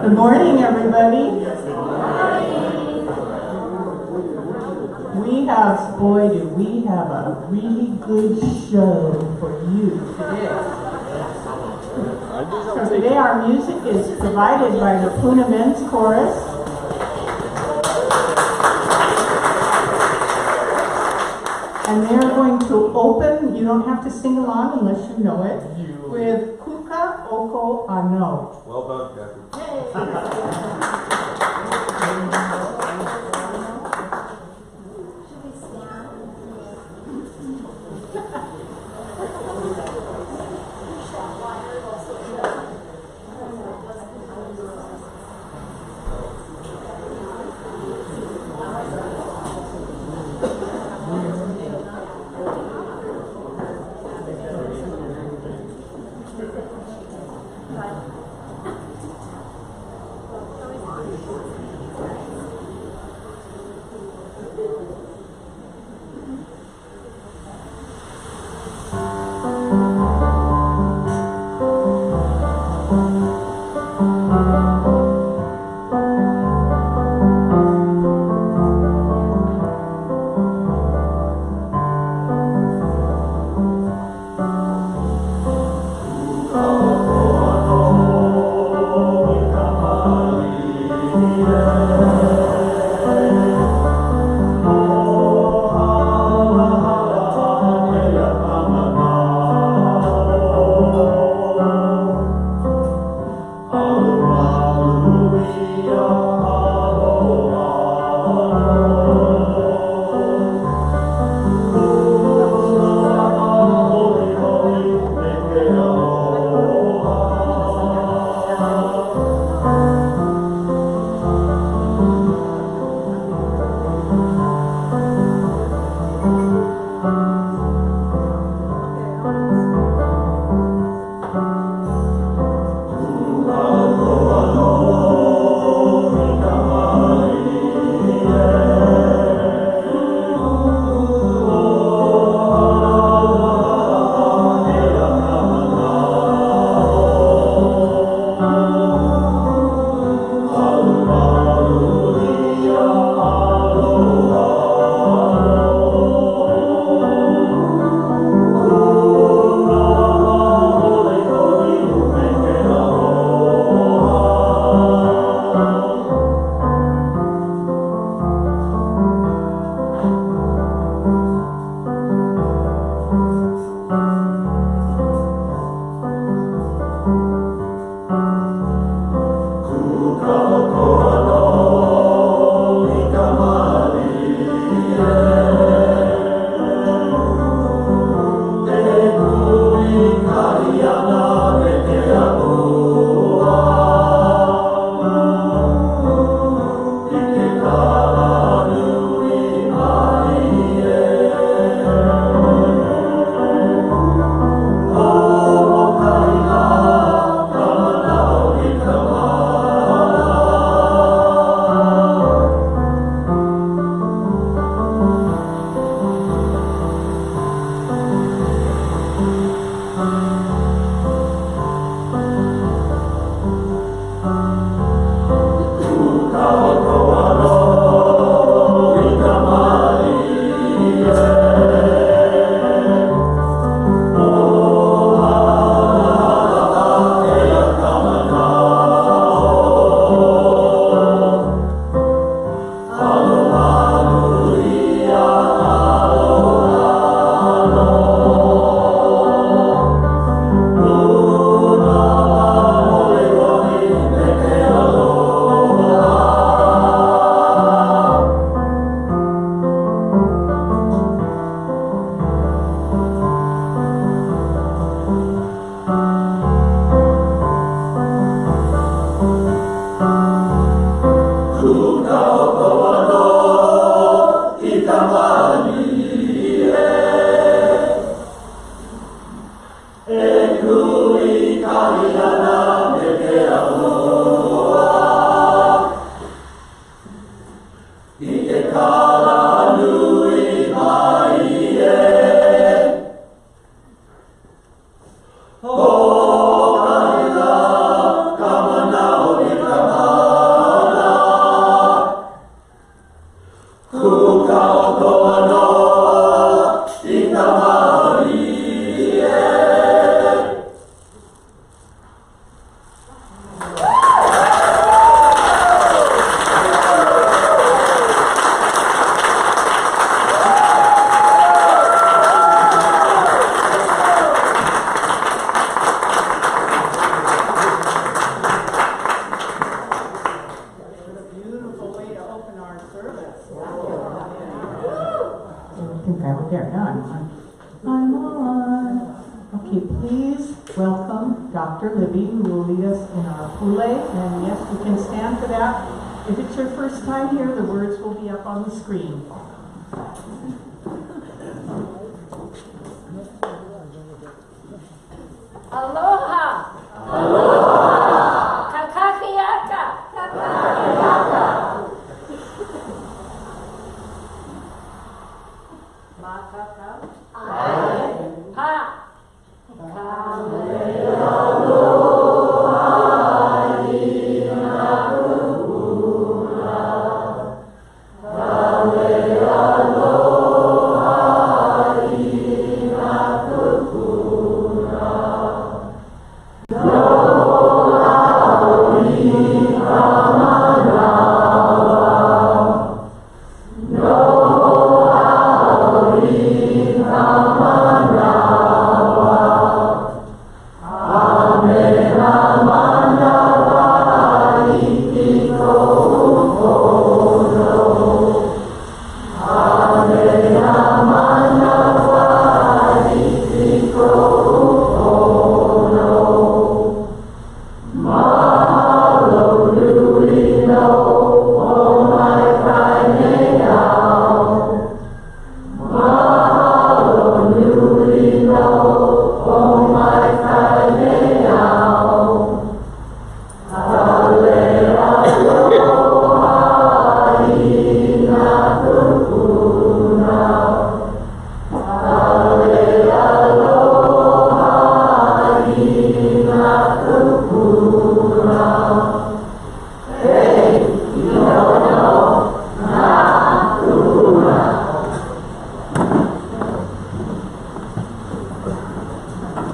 Good morning, everybody. We have, boy, do we have a really good show for you today. So today our music is provided by the Puna Men's Chorus. And they're going to open, you don't have to sing along unless you know it, with Kuka Oko Ano. Well done, Kathy. Oh, Okay, please welcome Dr. Libby, who will lead us in our Pule. And yes, you can stand for that. If it's your first time here, the words will be up on the screen. Aloha! Aloha! Kakakiaka! Kakakiaka! Makaka? Ai! Pa!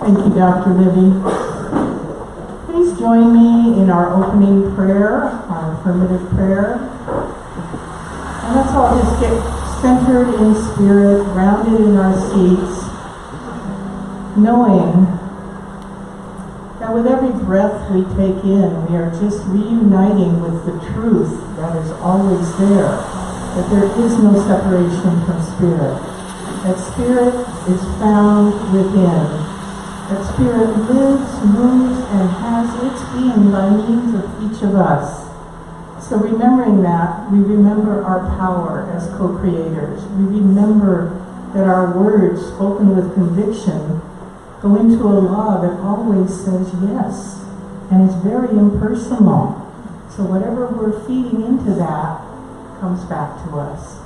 Thank you, Dr. Libby. Please join me in our opening prayer, our affirmative prayer. And let's all just get centered in spirit, grounded in our seats, knowing that with every breath we take in, we are just reuniting with the truth that is always there, that there is no separation from spirit, that spirit is found within. That spirit lives, moves, and has its being by means of each of us. So remembering that, we remember our power as co-creators. We remember that our words, spoken with conviction, go into a law that always says yes, and is very impersonal. So whatever we're feeding into that comes back to us.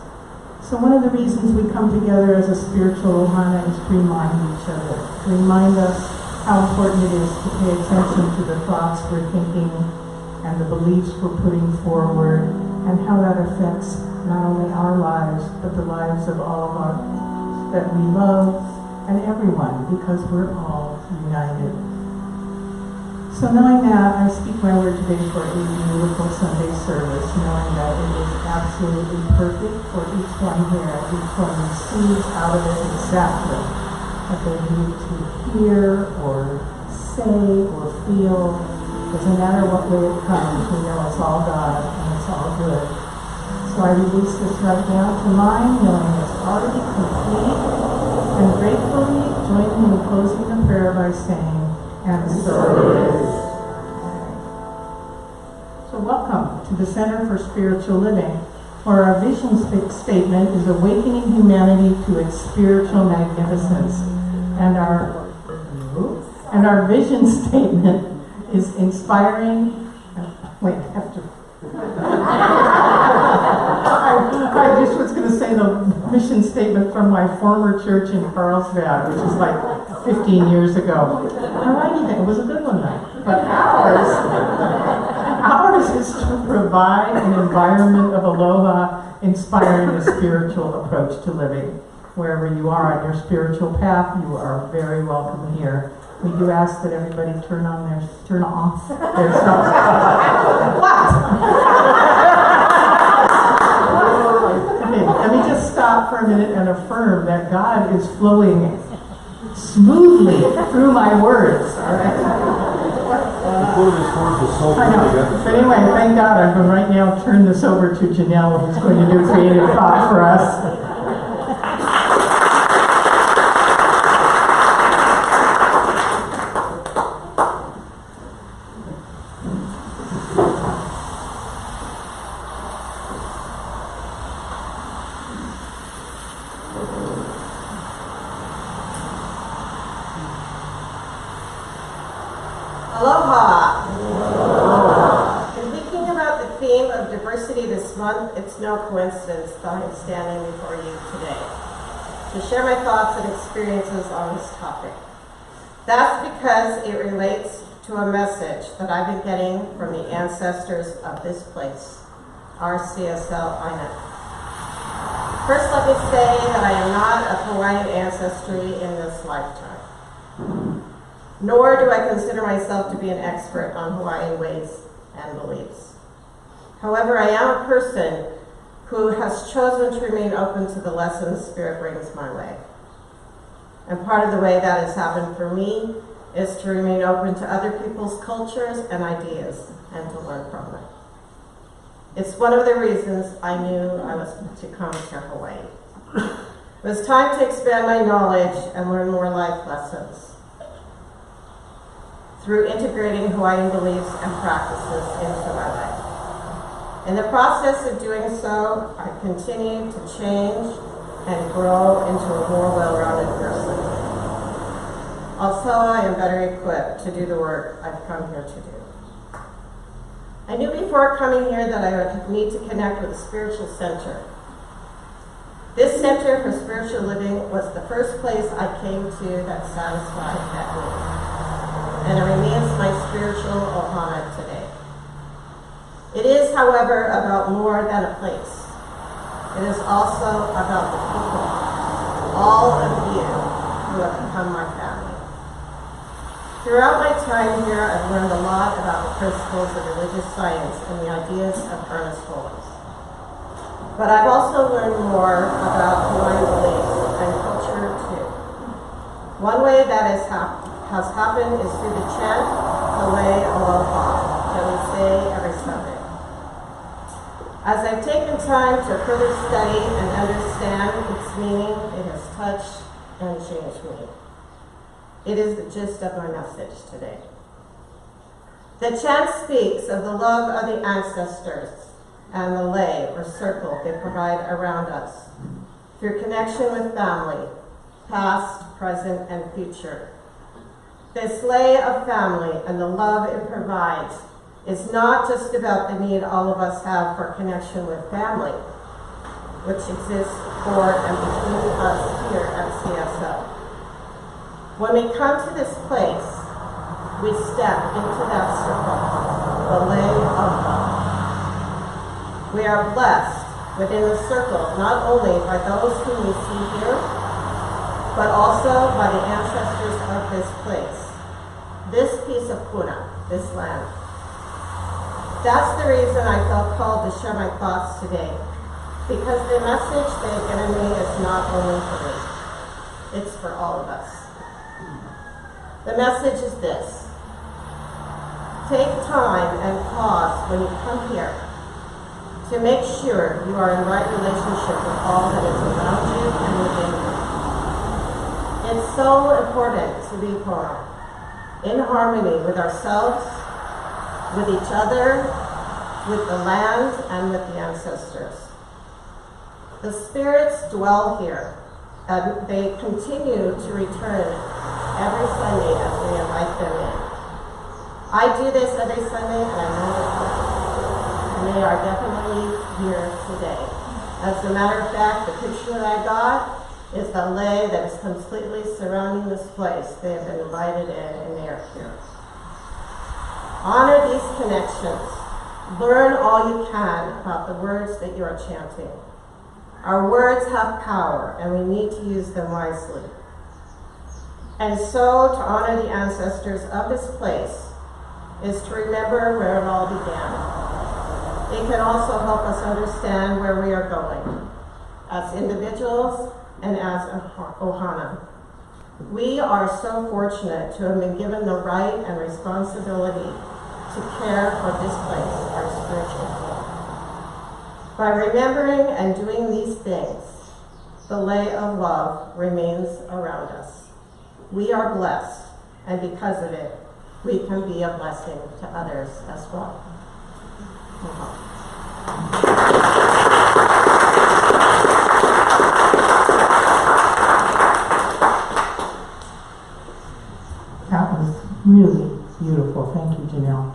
So one of the reasons we come together as a spiritual ohana is to remind each other, to remind us how important it is to pay attention to the thoughts we're thinking and the beliefs we're putting forward, and how that affects not only our lives, but the lives of all of us that we love, and everyone, because we're all united. So knowing that, I speak my word today for a beautiful Sunday service, knowing that it is absolutely perfect for each one here. Each one receives out of it exactly what they need to hear or say or feel. Doesn't matter what way it comes, we know it's all God and it's all good. So I release this right now to mine, knowing it's already complete, and gratefully join me in closing the prayer by saying, and so it is. So welcome to the Center for Spiritual Living, where our vision statement is awakening humanity to its spiritual magnificence. And our vision statement is inspiring. Wait, I have to. I just was going to say the mission statement from my former church in Carlsbad, which is like 15 years ago. I like it. It was a good one, though. But ours is to provide an environment of aloha, inspiring a spiritual approach to living. Wherever you are on your spiritual path, you are very welcome here. We do ask that everybody turn off their stuff. Okay, let me just stop for a minute and affirm that God is flowing smoothly through my words. All right. I know. But anyway, thank God I'm going to right now turn this over to Ginelle, who's going to do creative thought for us. Aloha. In thinking about the theme of diversity this month, it's no coincidence that I'm standing before you today to share my thoughts and experiences on this topic. That's because it relates to a message that I've been getting from the ancestors of this place, our CSL Aina. First, let me say that I am not of Hawaiian ancestry in this lifetime, nor do I consider myself to be an expert on Hawaiian ways and beliefs. However, I am a person who has chosen to remain open to the lessons Spirit brings my way. And part of the way that has happened for me is to remain open to other people's cultures and ideas and to learn from them. It's one of the reasons I knew I was to come to Hawaii. It was time to expand my knowledge and learn more life lessons through integrating Hawaiian beliefs and practices into my life. In the process of doing so, I continued to change and grow into a more well-rounded person. Also, I am better equipped to do the work I've come here to do. I knew before coming here that I would need to connect with a spiritual center. This center for spiritual living was the first place I came to that satisfied that need. And it remains my spiritual ohana today. It is, however, about more than a place. It is also about the people, all of you who have become my family. Throughout my time here, I've learned a lot about the principles of religious science and the ideas of earnest holiness. But I've also learned more about Hawaiian beliefs and culture too. One way that has happened is through the chant, Hale Aloha, that we say every Sunday. As I've taken time to further study and understand its meaning, it has touched and changed me. It is the gist of my message today. The chant speaks of the love of the ancestors and the lei, or circle, they provide around us through connection with family, past, present, and future. This lei of family and the love it provides is not just about the need all of us have for connection with family, which exists for and between us here at CSL. When we come to this place, we step into that circle, the lei of love. We are blessed within the circle not only by those whom we see here, but also by the ancestors of this place, this piece of Puna, this land. That's the reason I felt called to share my thoughts today, because the message they've given me is not only for me, it's for all of us. The message is this: take time and pause when you come here to make sure you are in right relationship with all that is around you and within you. It's so important to be Puna, in harmony with ourselves, with each other, with the land, and with the ancestors. The spirits dwell here, and they continue to return every Sunday as we invite them in. I do this every Sunday, and I know they're coming. And they are definitely here today. As a matter of fact, the picture that I got is the lei that is completely surrounding this place. They have been invited in, and they are here. Honor these connections. Learn all you can about the words that you are chanting. Our words have power, and we need to use them wisely. And so, to honor the ancestors of this place is to remember where it all began. It can also help us understand where we are going as individuals and as a ohana. We are so fortunate to have been given the right and responsibility to care for this place, our spiritual home. By remembering and doing these things, the lei of love remains around us. We are blessed, and because of it, we can be a blessing to others as well. That was really beautiful. Thank you, Ginelle.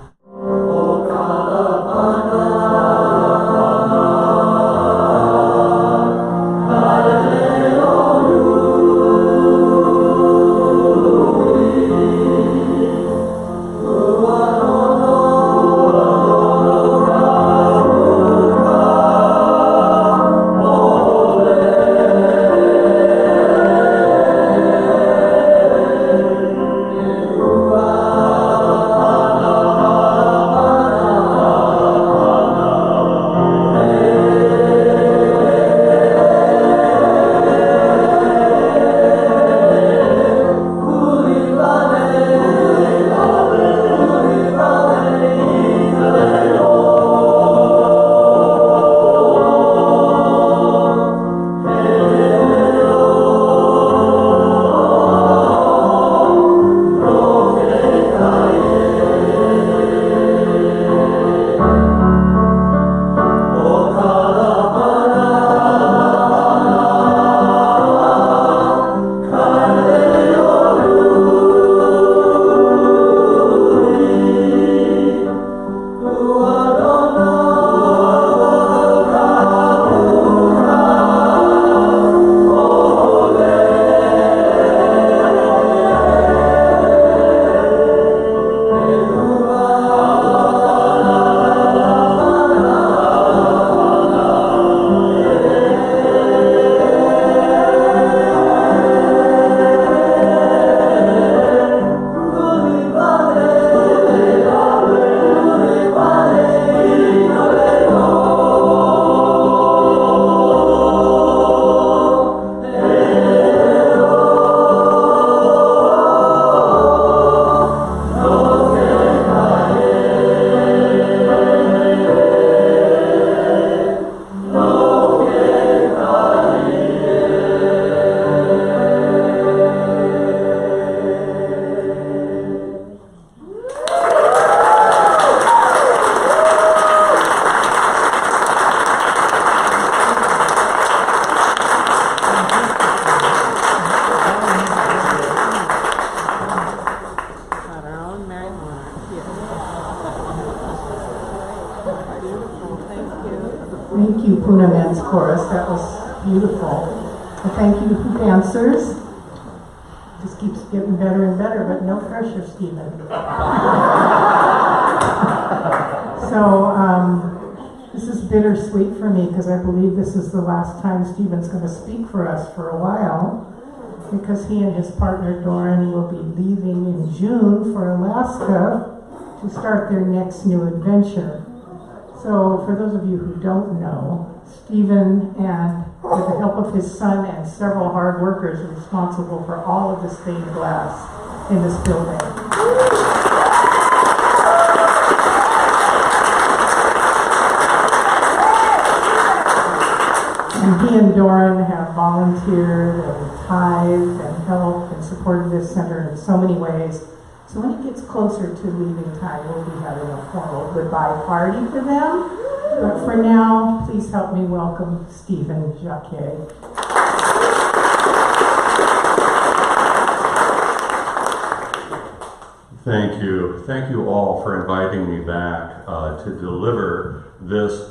Thank you, Puna Men's Chorus. That was beautiful. And thank you, dancers. Just keeps getting better and better, but no pressure, Stephen. This is bittersweet for me because I believe this is the last time Stephen's going to speak for us for a while, because he and his partner Doran will be leaving in June for Alaska to start their next new adventure. So for those of you who don't know, Stephen, and with the help of his son and several hard workers, are responsible for all of the stained glass in this building. And he and Doran have volunteered and tithed and helped and supported this center in so many ways. So when it gets closer to leaving time, we'll be having a formal goodbye party for them. But for now, please help me welcome Stephen Jacquier. Thank you. Thank you all for inviting me back to deliver this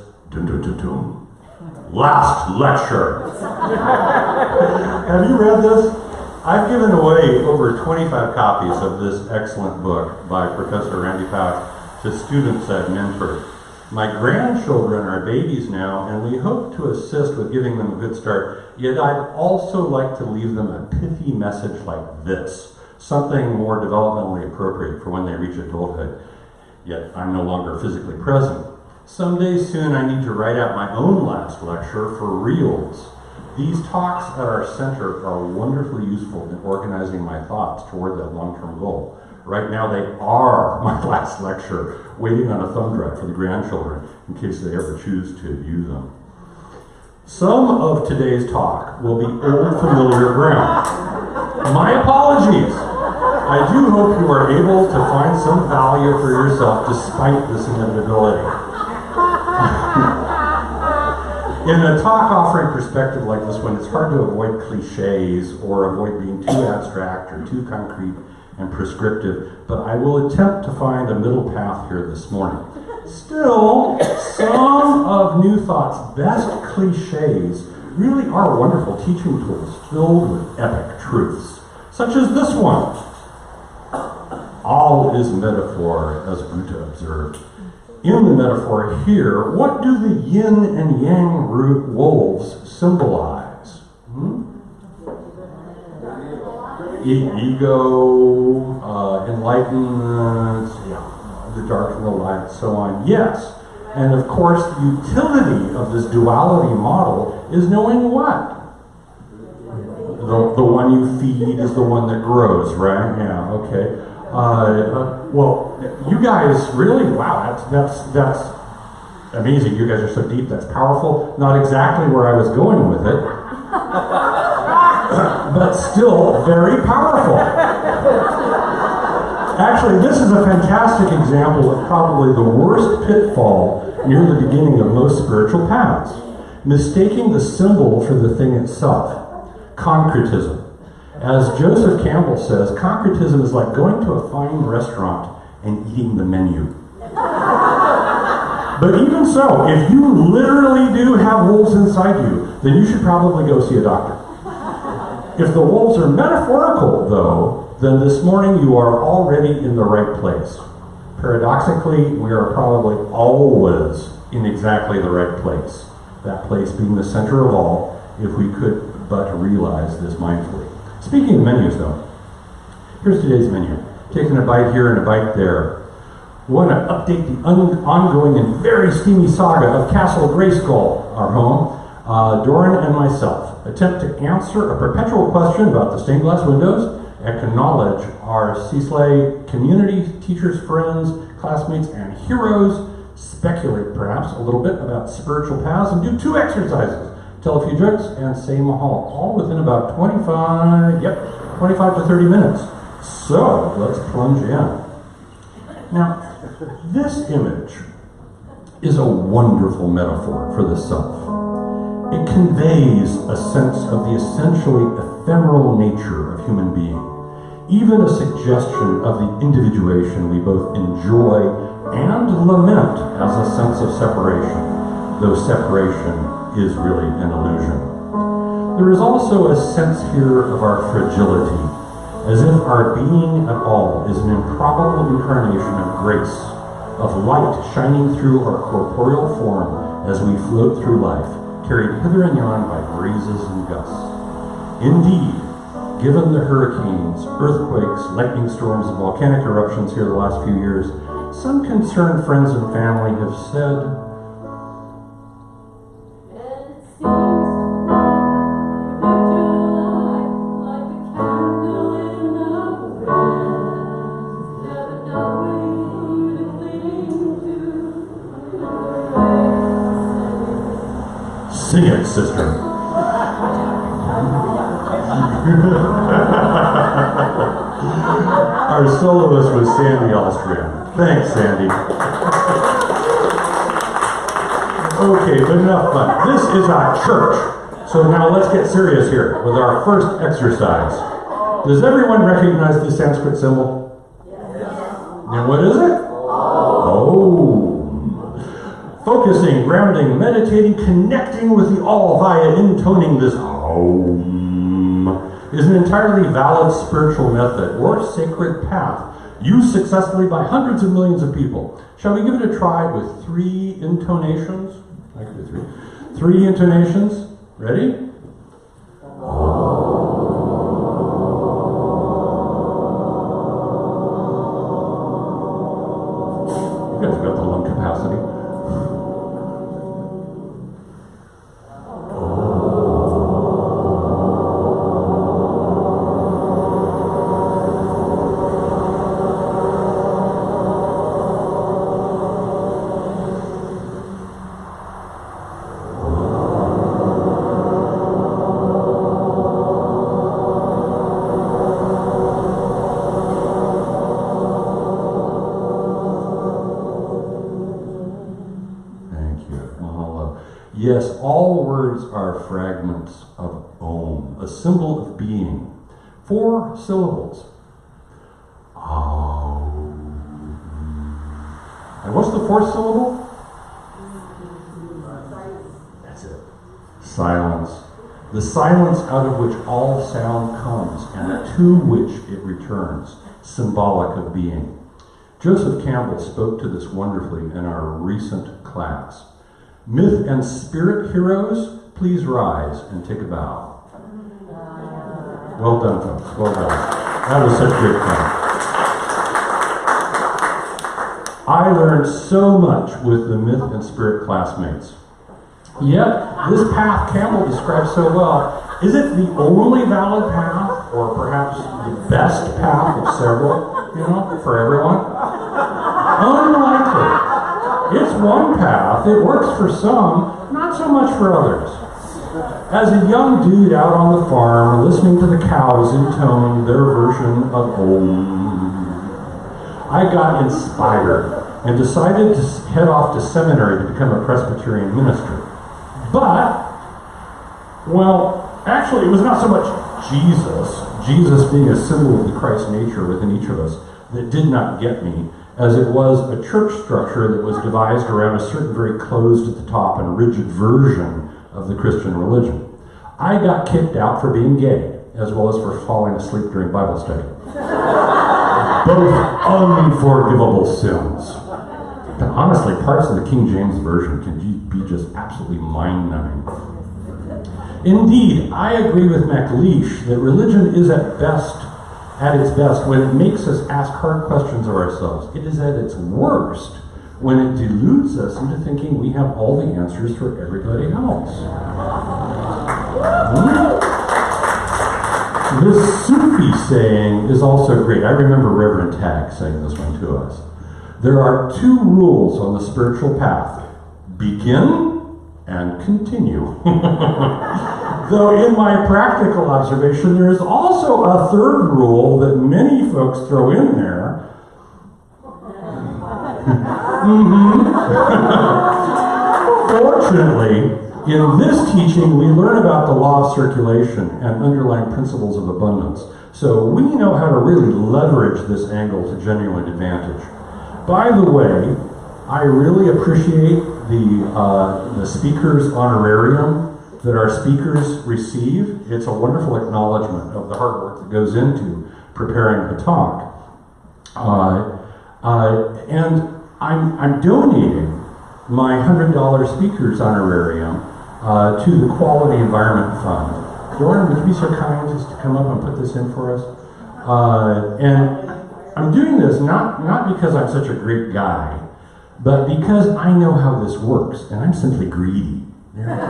last lecture. Have you read this? I've given away over 25 copies of this excellent book by Professor Randy Pouch to students I've mentored. My grandchildren are babies now, and we hope to assist with giving them a good start. Yet I'd also like to leave them a pithy message like this, something more developmentally appropriate for when they reach adulthood. Yet I'm no longer physically present. Someday soon I need to write out my own last lecture for reals. These talks at our center are wonderfully useful in organizing my thoughts toward that long-term goal. Right now they are my last lecture, waiting on a thumb drive for the grandchildren in case they ever choose to view them. Some of today's talk will be old familiar ground. My apologies. I do hope you are able to find some value for yourself despite this inevitability. In a talk offering perspective like this one, it's hard to avoid cliches or avoid being too abstract or too concrete and prescriptive, but I will attempt to find a middle path here this morning. Still, some of New Thought's best cliches really are wonderful teaching tools filled with epic truths, such as this one. All is metaphor, as Buddha observed. In the metaphor here, what do the yin and yang root wolves symbolize? Ego, enlightenment, the dark and the light, so on. Yes. And of course, the utility of this duality model is knowing what? The one you feed is the one that grows, right? Yeah, okay. Well, you guys really, wow, that's amazing. You guys are so deep, that's powerful. Not exactly where I was going with it, but still very powerful. Actually, this is a fantastic example of probably the worst pitfall near the beginning of most spiritual paths. Mistaking the symbol for the thing itself. Concretism. As Joseph Campbell says, concretism is like going to a fine restaurant and eating the menu. But even so, if you literally do have wolves inside you, then you should probably go see a doctor. If the wolves are metaphorical, though, then this morning you are already in the right place. Paradoxically, we are probably always in exactly the right place. That place being the center of all, if we could but realize this mindfully. Speaking of menus, though, here's today's menu. Taking a bite here and a bite there. We want to update the ongoing and very steamy saga of Castle Grayskull, our home. Doran and myself attempt to answer a perpetual question about the stained glass windows, acknowledge our CSLA community, teachers, friends, classmates, and heroes, speculate perhaps a little bit about spiritual paths, and do 2 exercises. Tell a few jokes and say mahal, all within about 25 to 30 minutes. So let's plunge in. Now, this image is a wonderful metaphor for the self. It conveys a sense of the essentially ephemeral nature of human being, even a suggestion of the individuation we both enjoy and lament as a sense of separation, though separation is really an illusion. There is also a sense here of our fragility, as if our being at all is an improbable incarnation of grace, of light shining through our corporeal form as we float through life, carried hither and yon by breezes and gusts. Indeed, given the hurricanes, earthquakes, lightning storms, and volcanic eruptions here the last few years, some concerned friends and family have said, sing it, sister. Our soloist was Sandy Austrian. Thanks, Sandy. Okay, but enough fun. This is our church. So now let's get serious here with our first exercise. Does everyone recognize the Sanskrit symbol? Yes. And what is it? Oh. Focusing, grounding, meditating, connecting with the all via intoning this Om is an entirely valid spiritual method or sacred path used successfully by hundreds of millions of people. Shall we give it a try with 3 intonations? I can do 3. 3 intonations. Ready? You guys got the lung capacity. Yes, all words are fragments of Om, a symbol of being. 4 syllables. And what's the fourth syllable? That's it. Silence. The silence out of which all sound comes and to which it returns, symbolic of being. Joseph Campbell spoke to this wonderfly in our recent class. Myth and spirit heroes, please rise and take a bow. Well done, folks. Well done. That was such great fun. I learned so much with the myth and spirit classmates. Yet, this path Campbell describes so well, is it the only valid path, or perhaps the best path of several, for everyone? Unlikely. It's one path, it works for some, not so much for others. As a young dude out on the farm, listening to the cows intone their version of Om, I got inspired and decided to head off to seminary to become a Presbyterian minister. But, well, actually it was not so much Jesus being a symbol of the Christ nature within each of us, that did not get me, as it was a church structure that was devised around a certain very closed at the top and rigid version of the Christian religion. I got kicked out for being gay, as well as for falling asleep during Bible study. Both unforgivable sins. But honestly, parts of the King James Version can be just absolutely mind-numbing. Indeed, I agree with MacLeish that religion is at its best when it makes us ask hard questions of ourselves. It is at its worst when it deludes us into thinking we have all the answers for everybody else. This Sufi saying is also great. I remember Reverend Tagg saying this one to us. There are two rules on the spiritual path. Begin and continue. Though in my practical observation, there is also a third rule that many folks throw in there. Fortunately, in this teaching, we learn about the law of circulation and underlying principles of abundance. So we know how to really leverage this angle to genuine advantage. By the way, I really appreciate the speaker's honorarium that our speakers receive. It's a wonderful acknowledgement of the hard work that goes into preparing a talk. And I'm donating my $100 speaker's honorarium to the Quality Environment Fund. Doran, would you be so kind as to come up and put this in for us? And I'm doing this not because I'm such a great guy, but because I know how this works, and I'm simply greedy. There we go.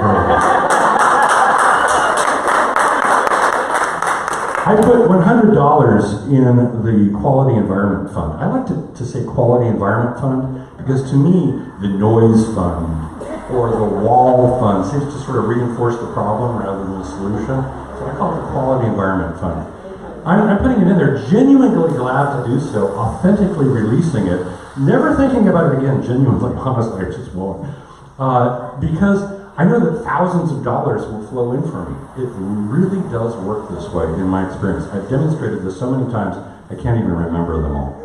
I put $100 in the Quality Environment Fund. I like to say Quality Environment Fund because to me, the Noise Fund or the Wall Fund seems to sort of reinforce the problem rather than the solution. So I call it the Quality Environment Fund. I'm putting it in there, genuinely glad to do so, authentically releasing it, never thinking about it again, genuinely, honestly, I just won't. Because I know that thousands of dollars will flow in for me. It really does work this way in my experience. I've demonstrated this so many times, I can't even remember them all.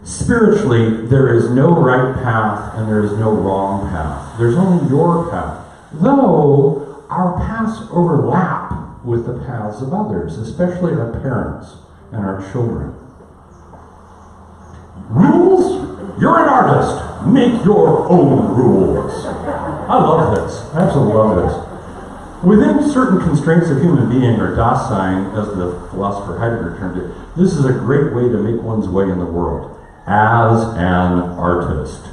Spiritually, there is no right path and there is no wrong path. There's only your path. Though our paths overlap with the paths of others, especially our parents and our children. Rules? You're an artist. Make your own rules. I love this. I absolutely love this. Within certain constraints of human being, or Dasein, as the philosopher Heidegger termed it, this is a great way to make one's way in the world. As an artist.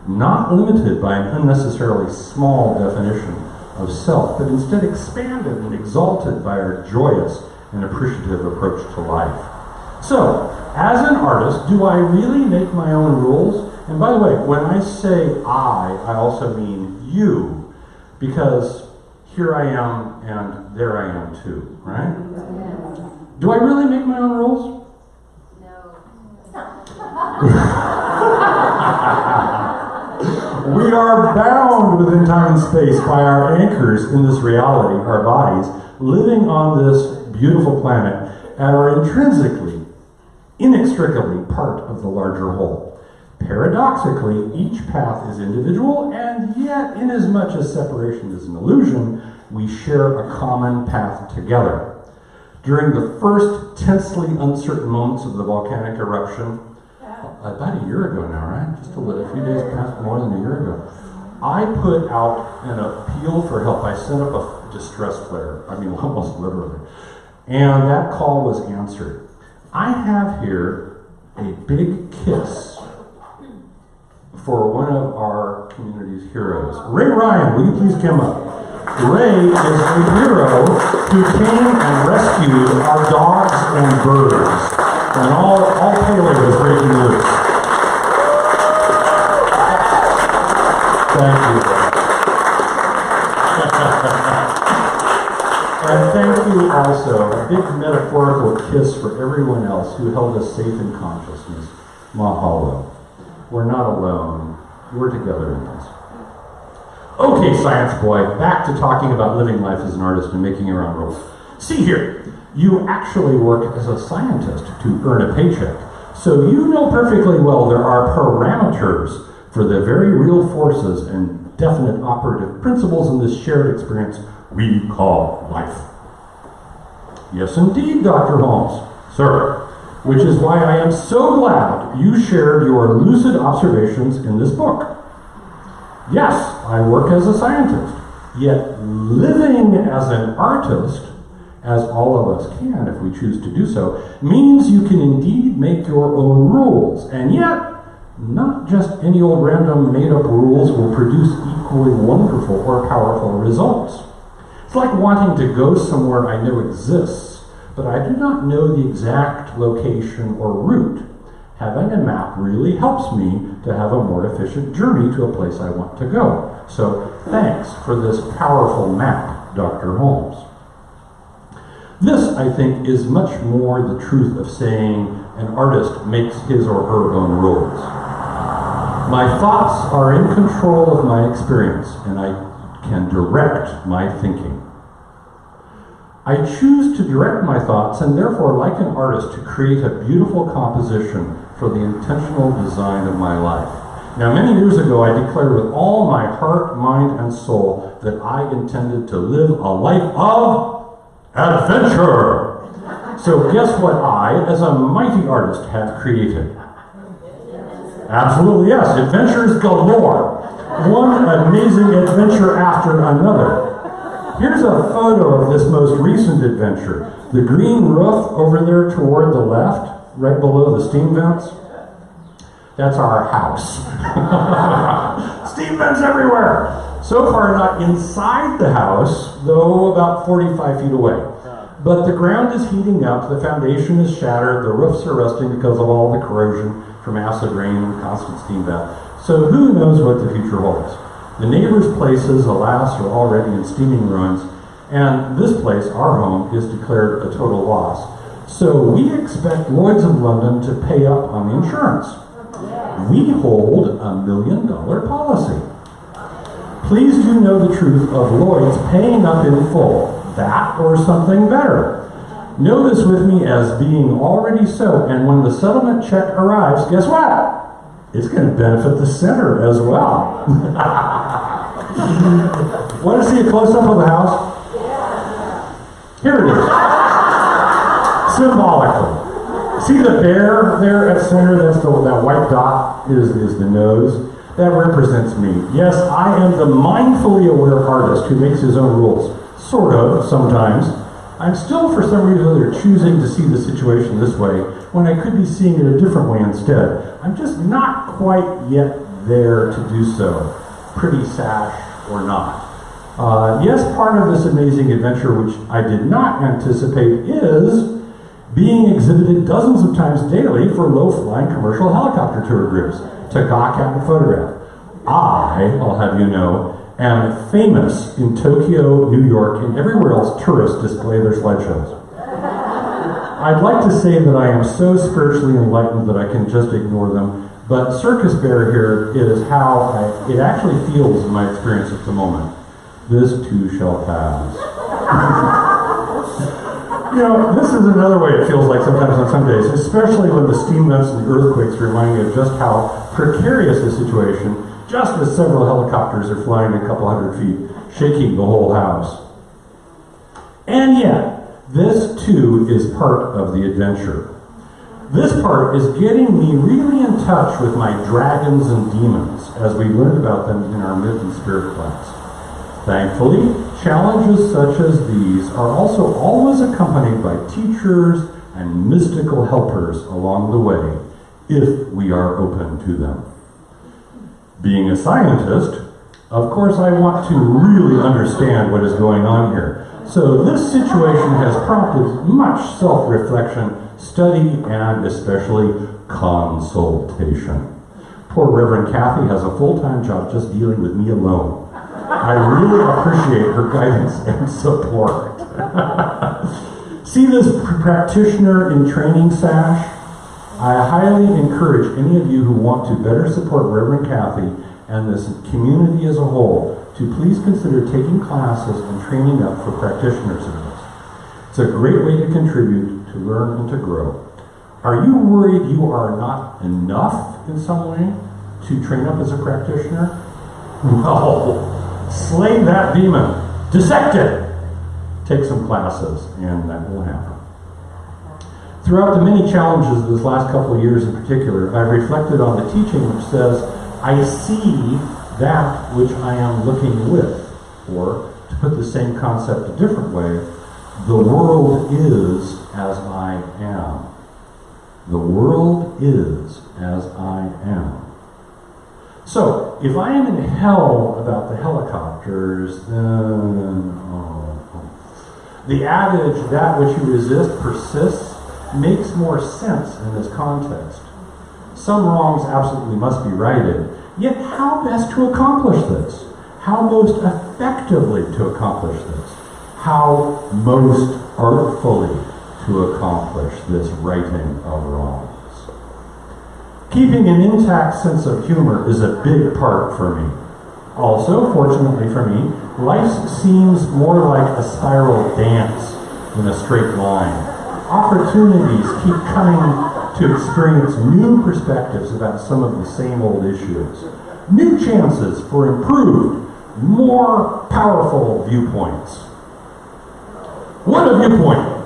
Not limited by an unnecessarily small definition of self, but instead expanded and exalted by our joyous and appreciative approach to life. So, as an artist, do I really make my own rules? And by the way, when I say I also mean you, because here I am and there I am too, right? Do I really make my own rules? No. We are bound within time and space by our anchors in this reality, our bodies, living on this beautiful planet, and are intrinsically, inextricably part of the larger whole. Paradoxically, each path is individual, and yet, inasmuch as separation is an illusion, we share a common path together. During the first tensely uncertain moments of the volcanic eruption, about a year ago now, right? Just a few days past, more than a year ago, I put out an appeal for help. I sent up a distress flare, almost literally. And that call was answered. I have here a big kiss for one of our community's heroes. Ray Ryan, will you please come up? Ray is a hero who came and rescued our dogs and birds. And all paleo is breaking loose. Thank you. And thank you also, a big metaphorical kiss for everyone else who held us safe in consciousness. Mahalo. We're not alone. We're together in this. Okay, science boy, back to talking about living life as an artist and making your own rules. See here, you actually work as a scientist to earn a paycheck. So you know perfectly well there are parameters for the very real forces and definite operative principles in this shared experience we call life. Yes, indeed, Dr. Holmes. Sir. Which is why I am so glad you shared your lucid observations in this book. Yes, I work as a scientist, yet living as an artist, as all of us can if we choose to do so, means you can indeed make your own rules, and yet not just any old random made-up rules will produce equally wonderful or powerful results. It's like wanting to go somewhere I know exists, but I do not know the exact location or route. Having a map really helps me to have a more efficient journey to a place I want to go. So thanks for this powerful map, Dr. Holmes. This, I think, is much more the truth of saying an artist makes his or her own rules. My thoughts are in control of my experience, and I can direct my thinking. I choose to direct my thoughts and therefore, like an artist, to create a beautiful composition for the intentional design of my life. Now, many years ago, I declared with all my heart, mind, and soul that I intended to live a life of adventure. So guess what I, as a mighty artist, have created? Absolutely, yes, adventures galore. One amazing adventure after another. Here's a photo of this most recent adventure. The green roof over there toward the left, right below the steam vents, that's our house. Steam vents everywhere. So far not inside the house, though about 45 feet away. But the ground is heating up, the foundation is shattered, the roofs are rusting because of all the corrosion from acid rain and constant steam bath. So who knows what the future holds. The neighbors' places, alas, are already in steaming ruins, and this place, our home, is declared a total loss. So we expect Lloyd's of London to pay up on the insurance. We hold a $1 million policy. Please do know the truth of Lloyd's paying up in full. That or something better. Know this with me as being already so, and when the settlement check arrives, guess what? It's going to benefit the center as well. Want to see a close-up of the house? Here it is. Symbolically. See the bear there at center? That's that white dot is the nose. That represents me. Yes, I am the mindfully aware artist who makes his own rules. Sort of, sometimes. I'm still, for some reason or other, choosing to see the situation this way when I could be seeing it a different way instead. I'm just not quite yet there to do so, pretty sash or not. Yes, part of this amazing adventure, which I did not anticipate, is being exhibited dozens of times daily for low-flying commercial helicopter tour groups to gawk at and photograph. I'll have you know, am famous in Tokyo, New York, and everywhere else tourists display their slideshows. I'd like to say that I am so spiritually enlightened that I can just ignore them, but Circus Bear here is how it actually feels in my experience at the moment. This too shall pass. You know, this is another way it feels like sometimes on some days, especially when the steam vents and the earthquakes remind me of just how precarious the situation, just as several helicopters are flying a couple hundred feet, shaking the whole house. And yet, this too is part of the adventure. This part is getting me really in touch with my dragons and demons, as we learned about them in our Myth and Spirit class. Thankfully, challenges such as these are also always accompanied by teachers and mystical helpers along the way, if we are open to them. Being a scientist, of course I want to really understand what is going on here. So this situation has prompted much self-reflection, study, and especially consultation. Poor Reverend Kathy has a full-time job just dealing with me alone. I really appreciate her guidance and support. See this practitioner in training sash? I highly encourage any of you who want to better support Reverend Kathy and this community as a whole to please consider taking classes and training up for practitioner service. It's a great way to contribute, to learn, and to grow. Are you worried you are not enough in some way to train up as a practitioner? Well, slay that demon. Dissect it. Take some classes, and that will happen. Throughout the many challenges of this last couple of years in particular, I've reflected on the teaching which says, I see that which I am looking with. Or, to put the same concept a different way, the world is as I am. The world is as I am. So, if I am in hell about the helicopters, then the adage, that which you resist persists, makes more sense in this context. Some wrongs absolutely must be righted. Yet how best to accomplish this? How most effectively to accomplish this? How most artfully to accomplish this righting of wrongs? Keeping an intact sense of humor is a big part for me. Also, fortunately for me, life seems more like a spiral dance than a straight line. Opportunities keep coming to experience new perspectives about some of the same old issues. New chances for improved, more powerful viewpoints. What a viewpoint!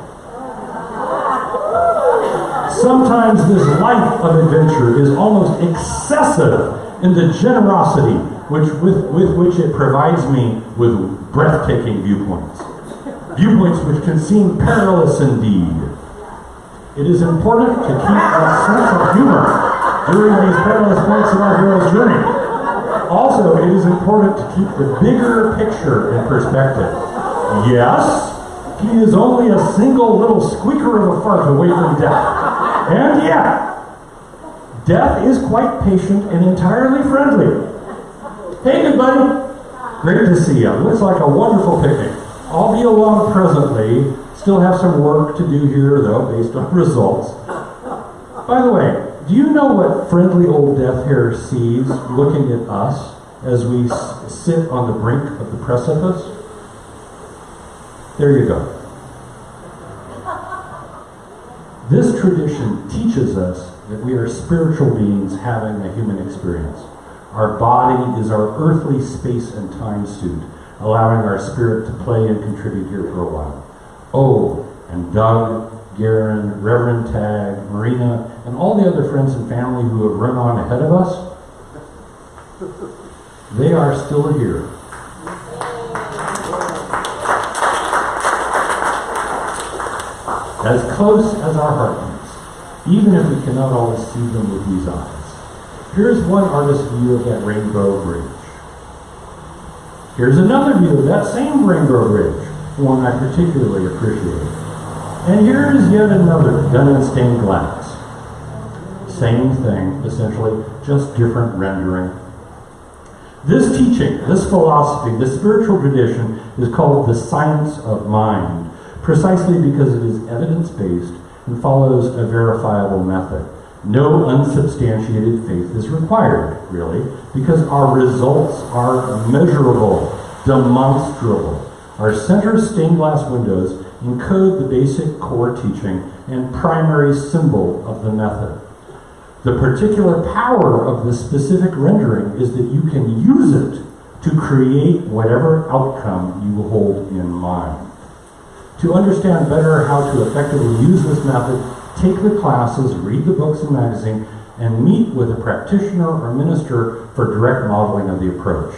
Sometimes this life of adventure is almost excessive in the generosity with which it provides me with breathtaking viewpoints. Viewpoints which can seem perilous indeed. It is important to keep a sense of humor during these perilous points in our hero's journey. Also, it is important to keep the bigger picture in perspective. Yes, he is only a single little squeaker of a fart away from death. And yet, death is quite patient and entirely friendly. Hey, good buddy. Great to see you. Looks like a wonderful picnic. I'll be alone presently. Still have some work to do here, though, based on results. By the way, do you know what friendly old death here sees looking at us as we sit on the brink of the precipice? There you go. This tradition teaches us that we are spiritual beings having a human experience. Our body is our earthly space and time suit, allowing our spirit to play and contribute here for a while. Oh, and Doug, Garen, Reverend Tag, Marina, and all the other friends and family who have run on ahead of us, they are still here. As close as our heart beats, even if we cannot always see them with these eyes. Here's one artist's view of that rainbow bridge. Here's another view of that same rainbow bridge, one I particularly appreciate. And here's yet another done in stained glass. Same thing, essentially, just different rendering. This teaching, this philosophy, this spiritual tradition is called the science of mind, precisely because it is evidence-based and follows a verifiable method. No unsubstantiated faith is required, really, because our results are measurable, demonstrable. Our center stained glass windows encode the basic core teaching and primary symbol of the method. The particular power of the specific rendering is that you can use it to create whatever outcome you hold in mind. To understand better how to effectively use this method, take the classes, read the books and magazine, and meet with a practitioner or minister for direct modeling of the approach.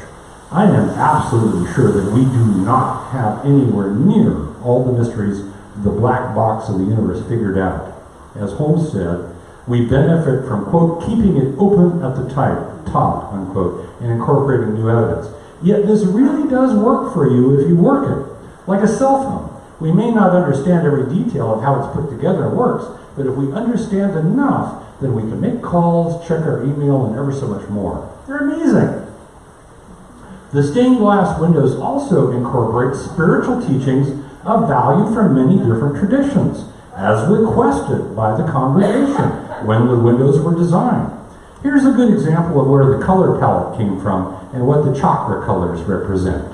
I am absolutely sure that we do not have anywhere near all the mysteries of the black box of the universe figured out. As Holmes said, we benefit from, quote, keeping it open at the top, unquote, and incorporating new evidence. Yet this really does work for you if you work it. Like a cell phone. We may not understand every detail of how it's put together and works, but if we understand enough, then we can make calls, check our email, and ever so much more. They're amazing. The stained glass windows also incorporate spiritual teachings of value from many different traditions, as requested by the congregation when the windows were designed. Here's a good example of where the color palette came from and what the chakra colors represent.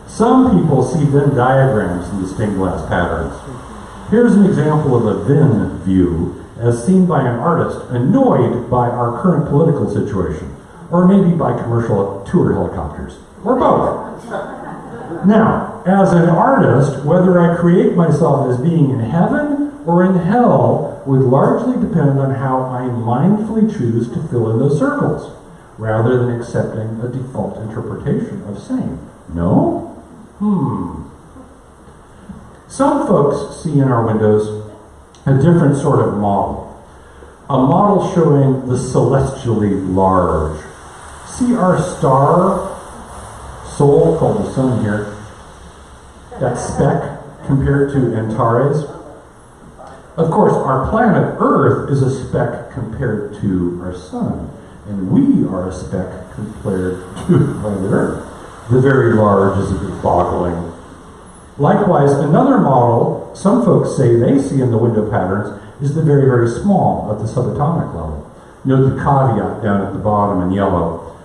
Some people see Venn diagrams in the stained glass patterns. Here's an example of a Venn view as seen by an artist annoyed by our current political situation, or maybe by commercial tour helicopters, or both. Now, as an artist, whether I create myself as being in heaven or in hell would largely depend on how I mindfully choose to fill in those circles, rather than accepting a default interpretation of same. No? Some folks see in our windows a different sort of model. A model showing the celestially large. See our star, soul, called the sun here, that speck compared to Antares? Of course, our planet Earth is a speck compared to our sun, and we are a speck compared to planet Earth. The very large is a bit boggling. Likewise, another model some folks say they see in the window patterns is the very, very small at the subatomic level. Note the caveat down at the bottom in yellow.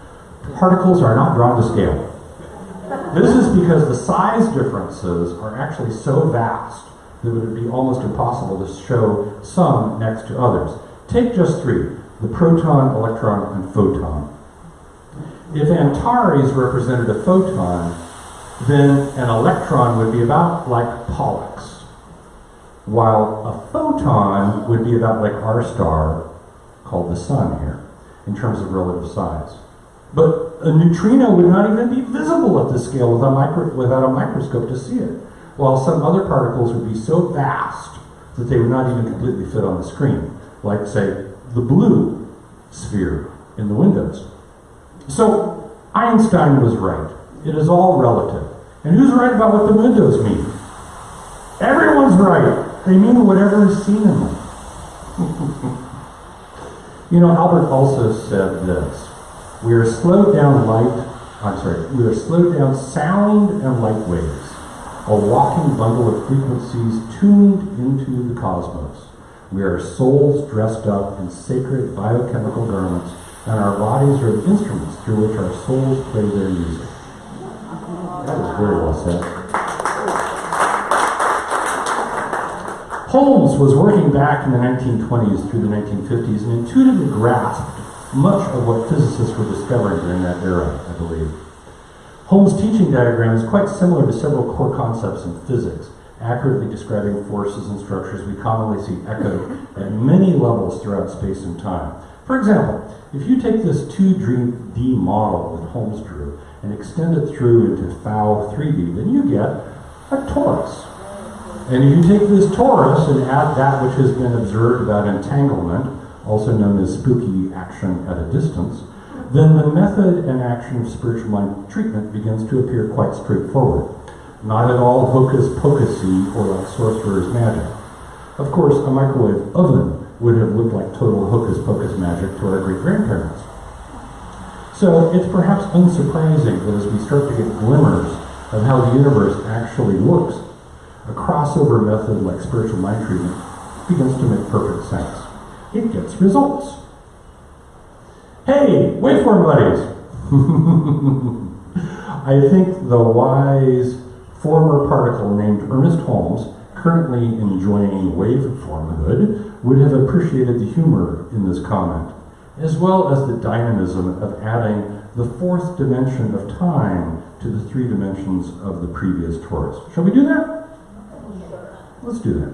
Particles are not drawn to scale. This is because the size differences are actually so vast that it would be almost impossible to show some next to others. Take just three, the proton, electron, and photon. If Antares represented a photon, then an electron would be about like Pollux, while a photon would be about like our star, called the sun here, in terms of relative size. But a neutrino would not even be visible at this scale without a microscope to see it, while some other particles would be so vast that they would not even completely fit on the screen, like, say, the blue sphere in the windows. So Einstein was right. It is all relative. And who's right about what the windows mean? Everyone's right. They mean whatever is seen in them. You know, Albert also said this. We are slowed down sound and light waves, a walking bundle of frequencies tuned into the cosmos. We are souls dressed up in sacred biochemical garments, and our bodies are the instruments through which our souls play their music. That was very well said. Holmes was working back in the 1920s through the 1950s and intuitively grasped much of what physicists were discovering during that era, I believe. Holmes' teaching diagram is quite similar to several core concepts in physics, accurately describing forces and structures we commonly see echoed at many levels throughout space and time. For example, if you take this 2D model that Holmes drew and extend it through into FAO 3D, then you get a torus. And if you take this torus and add that which has been observed about entanglement, also known as spooky action at a distance, then the method and action of spiritual mind treatment begins to appear quite straightforward. Not at all hocus-pocusy or like sorcerer's magic. Of course, a microwave oven would have looked like total hocus-pocus magic to our great-grandparents. So it's perhaps unsurprising that as we start to get glimmers of how the universe actually works, a crossover method like spiritual mind treatment begins to make perfect sense. It gets results. Hey, wait for it, buddies. I think the wise former particle named Ernest Holmes, currently enjoying waveformhood, would have appreciated the humor in this comment, as well as the dynamism of adding the fourth dimension of time to the three dimensions of the previous torus. Shall we do that? Let's do that.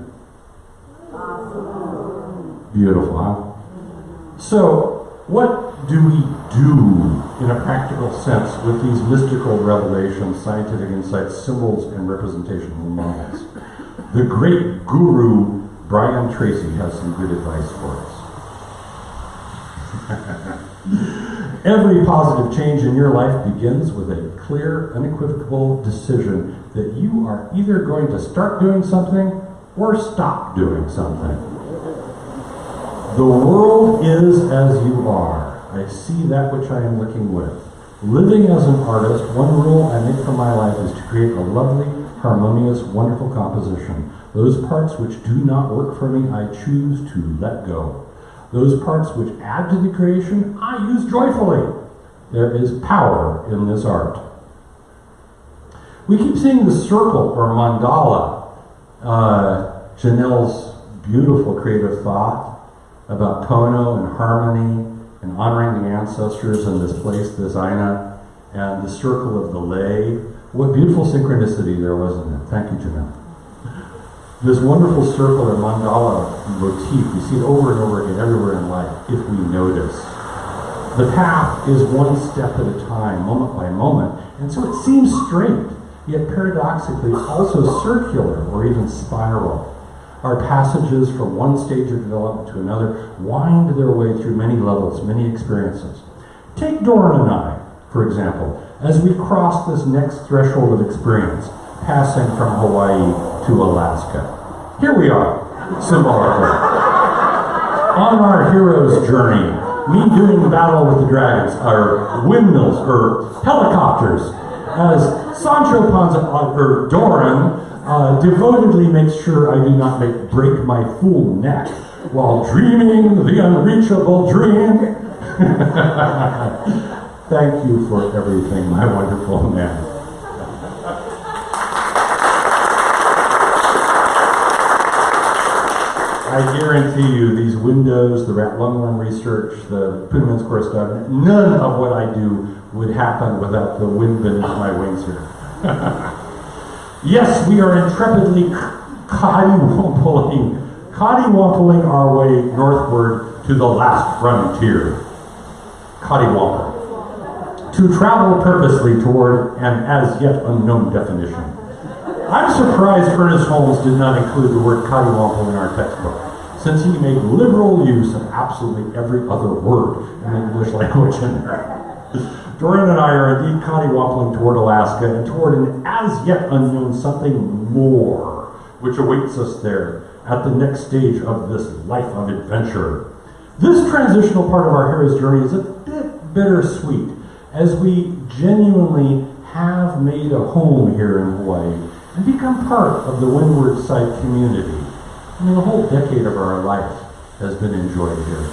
Beautiful, huh? So, what do we do in a practical sense with these mystical revelations, scientific insights, symbols, and representational models? The great guru Brian Tracy has some good advice for us. Every positive change in your life begins with a clear, unequivocal decision that you are either going to start doing something or stop doing something. The world is as you are. I see that which I am looking with. Living as an artist, one rule I make for my life is to create a lovely, harmonious, wonderful composition. Those parts which do not work for me, I choose to let go. Those parts which add to the creation, I use joyfully. There is power in this art. We keep seeing the circle or mandala, Ginelle's beautiful creative thought about Pono and harmony and honoring the ancestors in this place, this Aina, and the circle of the lay. What beautiful synchronicity there was in it. Thank you, Ginelle. This wonderful circle or mandala motif, we see it over and over again everywhere in life if we notice. The path is one step at a time, moment by moment, and so it seems straight, yet paradoxically also circular or even spiral. Our passages from one stage of development to another wind their way through many levels, many experiences. Take Doran and I, for example, as we cross this next threshold of experience, passing from Hawaii to Alaska. Here we are, symbolically, on our hero's journey, me doing battle with the dragons, or windmills, or helicopters, as Sancho Panza, or Doran, devotedly makes sure I do not break my fool neck while dreaming the unreachable dream. Thank you for everything, my wonderful man. I guarantee you, these windows, the Rat Lungworm research, the Puna Men's Course Dog, none of what I do would happen without the wind beneath my wings here. Yes, we are intrepidly coddywampling our way northward to the last frontier. Coddywample. To travel purposely toward an as yet unknown definition. I'm surprised Ernest Holmes did not include the word coddywample in our textbook, since he made liberal use of absolutely every other word in the English language in there. Dorian and I are indeed coddywampling toward Alaska and toward an as yet unknown something more, which awaits us there at the next stage of this life of adventure. This transitional part of our hero's journey is a bit bittersweet, as we genuinely have made a home here in Hawaii and become part of the Windward Side community. I mean, a whole decade of our life has been enjoyed here.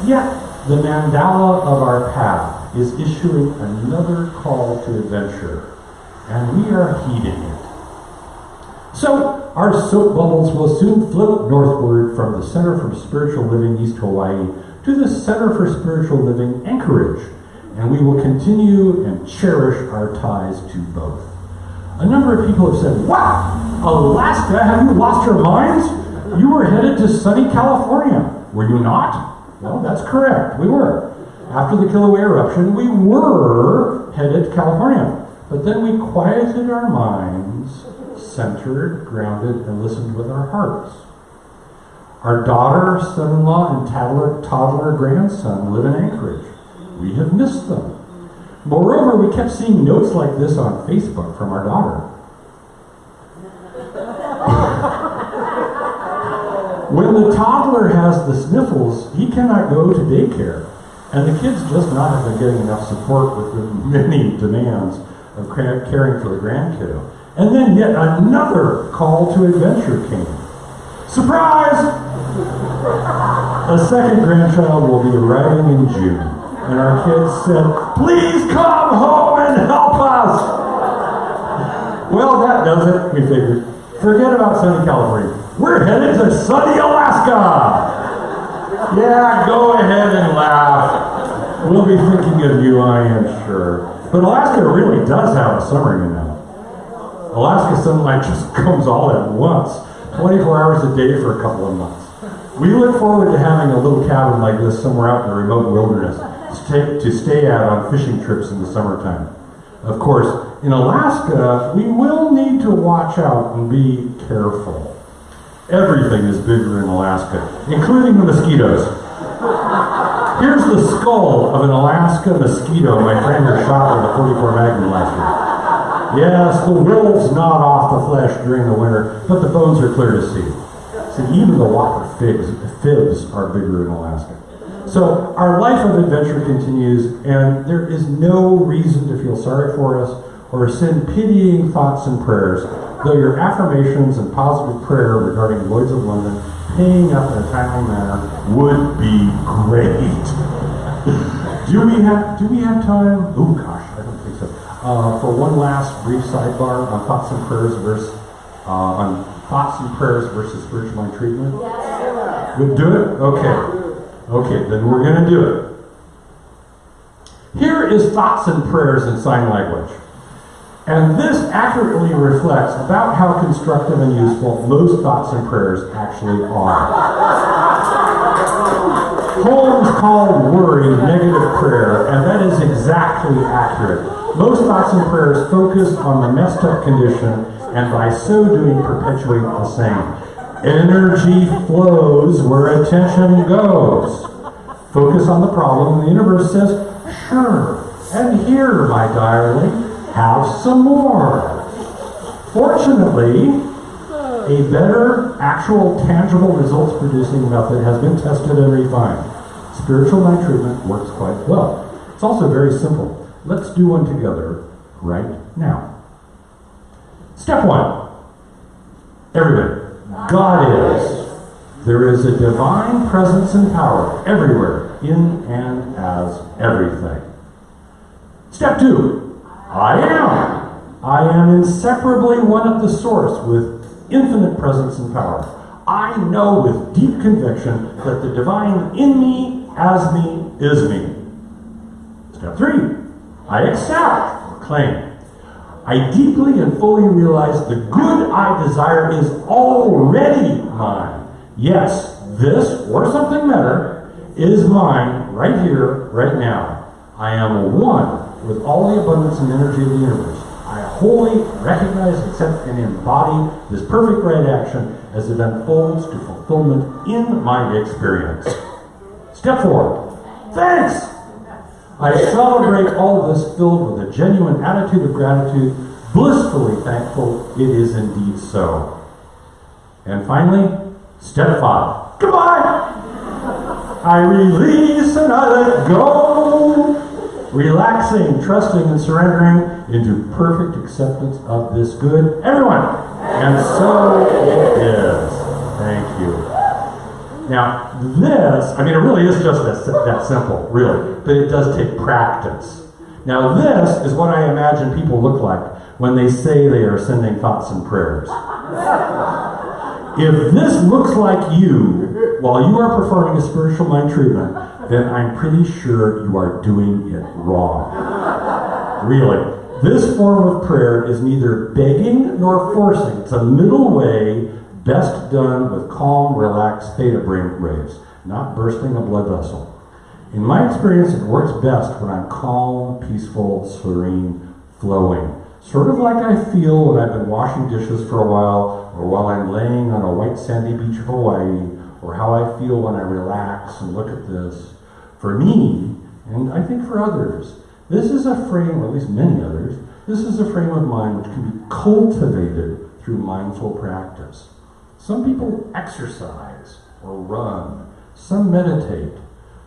Yet, the mandala of our path is issuing another call to adventure, and we are heeding it. So, our soap bubbles will soon float northward from the Center for Spiritual Living East Hawaii to the Center for Spiritual Living Anchorage, and we will continue and cherish our ties to both. A number of people have said, "Wow, Alaska, have you lost your minds? You were headed to sunny California, were you not?" Well, that's correct, we were. After the Kilauea eruption, we were headed to California. But then we quieted our minds, centered, grounded, and listened with our hearts. Our daughter, son-in-law, and toddler grandson live in Anchorage. We have missed them. Moreover, we kept seeing notes like this on Facebook from our daughter. When the toddler has the sniffles, he cannot go to daycare, and the kids just not have been getting enough support with the many demands of caring for the grandkiddo. And then yet another call to adventure came. Surprise! A second grandchild will be arriving in June. And our kids said, "Please come home and help us." Well, that does it, we figured. Forget about sunny California. We're headed to sunny Alaska. Yeah, go ahead and laugh. We'll be thinking of you, I am sure. But Alaska really does have a summer, you know. Alaska sunlight just comes all at once, 24 hours a day for a couple of months. We look forward to having a little cabin like this somewhere out in the remote wilderness to stay at on fishing trips in the summertime. Of course, in Alaska, we will need to watch out and be careful. Everything is bigger in Alaska, including the mosquitoes. Here's the skull of an Alaska mosquito my trainer shot with a .44 Magnum last year. Yes, the wolves gnawed off the flesh during the winter, but the bones are clear to see. See, even the whopper fibs are bigger in Alaska. So our life of adventure continues, and there is no reason to feel sorry for us or send pitying thoughts and prayers, though your affirmations and positive prayer regarding Lloyd's of London paying up in a timely manner would be great. Do we have time? Oh gosh, I don't think so. For one last brief sidebar on thoughts and prayers versus spiritual mind treatment. Yes. We'll do it? Okay. Okay, then we're going to do it. Here is thoughts and prayers in sign language. And this accurately reflects about how constructive and useful most thoughts and prayers actually are. Holmes called worry negative prayer, and that is exactly accurate. Most thoughts and prayers focus on the messed up condition, and by so doing perpetuate the same. Energy flows where attention goes. Focus on the problem, and the universe says, "Sure, and here, my darling, have some more." Fortunately, a better, actual, tangible results-producing method has been tested and refined. Spiritual mind treatment works quite well. It's also very simple. Let's do one together right now. Step 1. Everybody. God is. There is a divine presence and power everywhere, in and as everything. Step 2. I am. I am inseparably one at the source with infinite presence and power. I know with deep conviction that the divine in me, as me, is me. Step 3. I accept or claim. I deeply and fully realize the good I desire is already mine. Yes, this, or something better, is mine right here, right now. I am one with all the abundance and energy of the universe. I wholly recognize, accept, and embody this perfect right action as it unfolds to fulfillment in my experience. Step 4. Thanks! I celebrate all this filled with a genuine attitude of gratitude, blissfully thankful it is indeed so. And finally, step 5. Goodbye! I release and I let go. Relaxing, trusting, and surrendering into perfect acceptance of this good, everyone. And so it is. Thank you. Now, this, it really is just that simple, really, but it does take practice. Now, this is what I imagine people look like when they say they are sending thoughts and prayers. If this looks like you while you are performing a spiritual mind treatment, then I'm pretty sure you are doing it wrong. Really. This form of prayer is neither begging nor forcing. It's a middle way, best done with calm, relaxed theta brain waves, not bursting a blood vessel. In my experience, it works best when I'm calm, peaceful, serene, flowing. Sort of like I feel when I've been washing dishes for a while, or while I'm laying on a white sandy beach of Hawaii, or how I feel when I relax and look at this. For me, and I think for others, this is a frame, or at least many others, this is a frame of mind which can be cultivated through mindful practice. Some people exercise or run. Some meditate.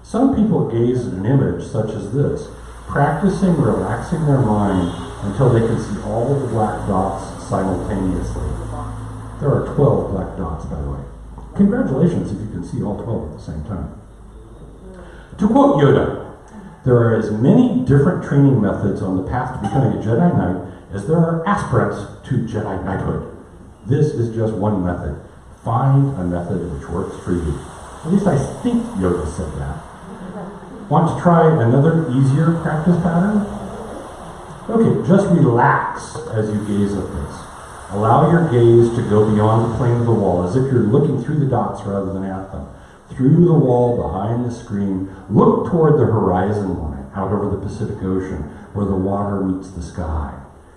Some people gaze at an image such as this, practicing relaxing their mind until they can see all of the black dots simultaneously. There are 12 black dots, by the way. Congratulations if you can see all 12 at the same time. To quote Yoda, There are as many different training methods on the path to becoming a Jedi Knight as there are aspirants to Jedi Knighthood. This is just one method. Find a method which works for you. At least I think Yoda said that. Want to try another easier practice pattern? Okay, just relax as you gaze at this. Allow your gaze to go beyond the plane of the wall, as if you're looking through the dots rather than at them. Through the wall, behind the screen, look toward the horizon line, out over the Pacific Ocean, where the water meets the sky.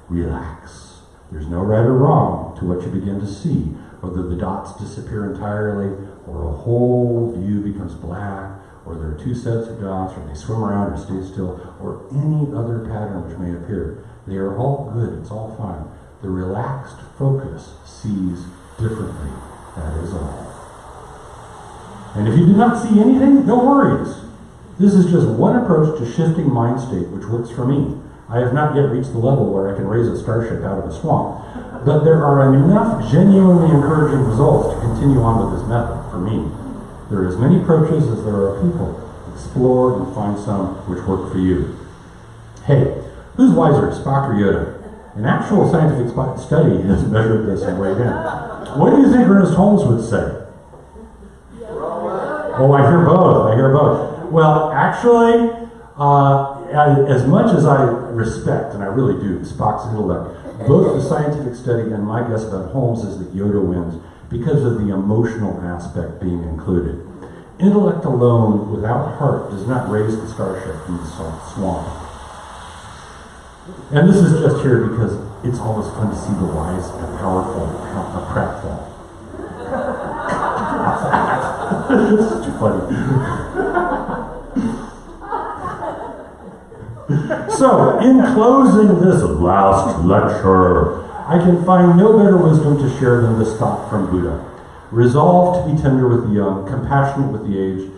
Relax. There's no right or wrong to what you begin to see, whether the dots disappear entirely, or a whole view becomes black, or there are two sets of dots, or they swim around or stay still, or any other pattern which may appear. They are all good, it's all fine. The relaxed focus sees differently, that is all. And if you do not see anything, no worries. This is just one approach to shifting mind state, which works for me. I have not yet reached the level where I can raise a starship out of a swamp, but there are enough genuinely encouraging results to continue on with this method, for me. There are as many approaches as there are people. Explore and find some which work for you. Hey, who's wiser, Spock or Yoda? An actual scientific study has measured this and weighed in. What do you think Ernest Holmes would say? Oh, I hear both. Well, actually, as much as I respect, and I really do, Spock's intellect, both the scientific study and my guess about Holmes is that Yoda wins because of the emotional aspect being included. Intellect alone, without heart, does not raise the starship from the swamp. And this is just here because it's almost fun to see the wise and powerful pratfall. This is too funny. So, in closing this last lecture, I can find no better wisdom to share than this thought from Buddha. Resolve to be tender with the young, compassionate with the aged,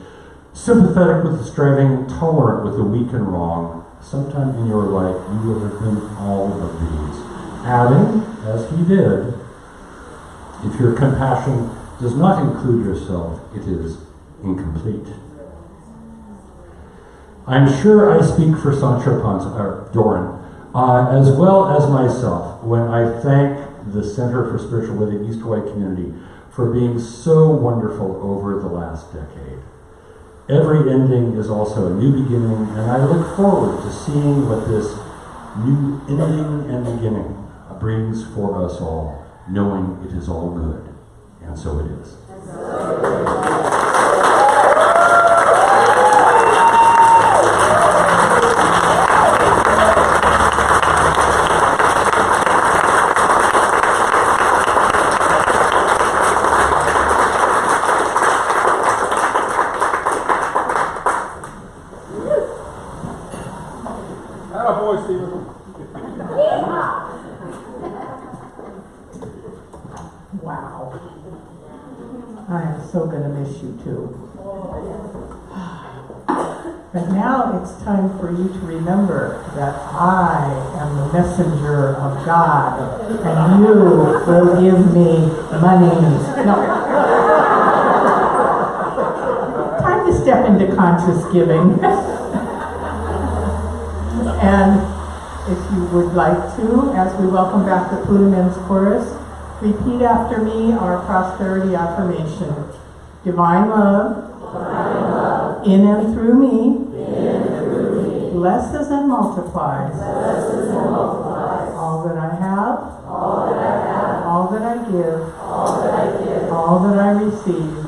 sympathetic with the striving, tolerant with the weak and wrong. Sometime in your life, you will have been all of these. Adding, as he did, if your compassion does not include yourself, it is incomplete. I'm sure I speak for Sancho Doran, as well as myself, when I thank the Center for Spiritual Living East Hawaii Community for being so wonderful over the last decade. Every ending is also a new beginning, and I look forward to seeing what this new ending and beginning brings for us all, knowing it is all good. And so it is. Wow. I am so going to miss you too. But now it's time for you to remember that I am the messenger of God, and you will give me money. No. Time to step into conscious giving. And if you would like to, as we welcome back the Puna Men's Chorus, repeat after me our prosperity affirmation. Divine love, in and through me, blesses and multiplies, all that I have, all that I give, all that I receive,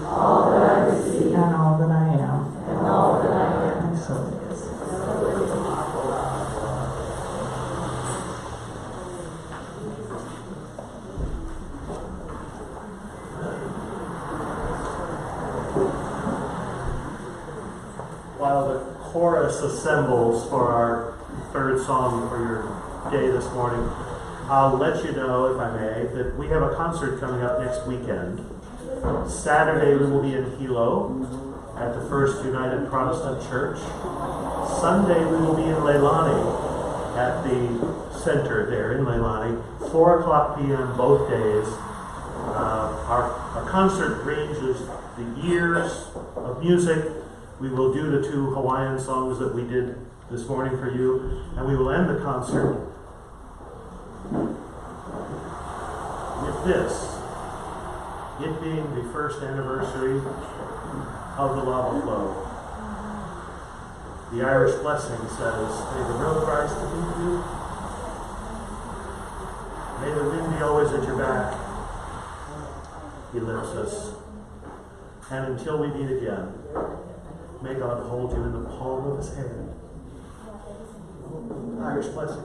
and all that I am. And so it is. While the chorus assembles for our third song for your day this morning, I'll let you know, if I may, that we have a concert coming up next weekend. Saturday we will be in Hilo at the First United Protestant Church. Sunday we will be in Leilani at the center there in Leilani, 4 o'clock p.m. both days. Our concert ranges the years of music We will do the 2 Hawaiian songs that we did this morning for you, and we will end the concert with this, it being the first anniversary of the lava flow. The Irish blessing says, "May the road rise to meet you. May the wind be always at your back." He lifts us. And until we meet again, may God hold you in the palm of his hand. Irish blessing.